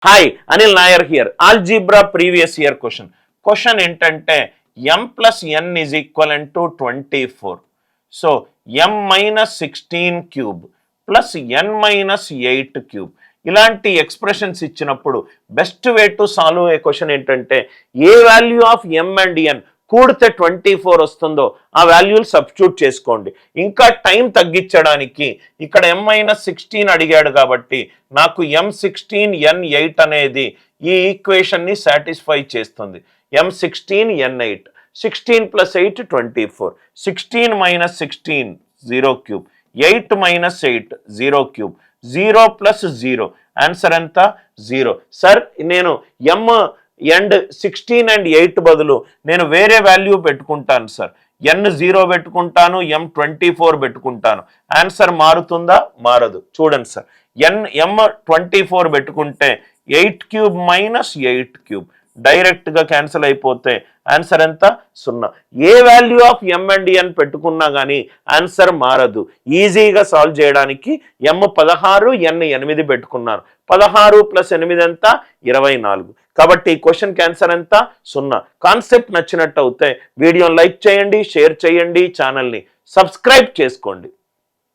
Hi Anil Nair here. Algebra previous year question ఏంటంటే m plus n is equal to 24. So m minus 16 cube plus n minus 8 cube ఇలాంటి expressions ఇచ్చినప్పుడు best way to solve a question ఏంటంటే a value of m and n కూడితే 24 వస్తుందో ఆ వాల్యూలు substitute చేసుకోండి. ఇంకా time తగ్గించడానికి ఇక్కడ m మైనస్ 16 అడిగాడు కాబట్టి నాకు m16 n8 అనేది ఈ ఈక్వేషన్ని సాటిస్ఫై చేస్తుంది. m16 n8 16 plus 8 24, 16 minus 16 0 cube, 8 minus 8 0 cube, 0 plus 0 answer ఎంత 0. సార్ నేను m అండ్ 16 అండ్ 8 బదులు నేను వేరే వాల్యూ పెట్టుకుంటాను సార్. n 0 పెట్టుకుంటాను, m 24 పెట్టుకుంటాను. ఆన్సర్ మారుతుందా? మారదు. చూడండి సార్, m 24 పెట్టుకుంటే 8 క్యూబ్ మైనస్ 8 క్యూబ్ డైరెక్ట్గా క్యాన్సిల్ అయిపోతే ఆన్సర్ ఎంత 0. A value of m and n పెట్టుకున్నా కానీ ఆన్సర్ మారదు. ఈజీగా సాల్వ్ చేయడానికి m 16 n 8 పెట్టుకున్నాను. 16 ప్లస్ 8 ఎంత 24. కాబట్టి ఈ క్వశ్చన్ ఆన్సర్ ఎంత 0. కాన్సెప్ట్ నచ్చినట్టు అయితే వీడియోని లైక్ చేయండి, షేర్ చేయండి, ఛానల్ని సబ్స్క్రైబ్ చేసుకోండి.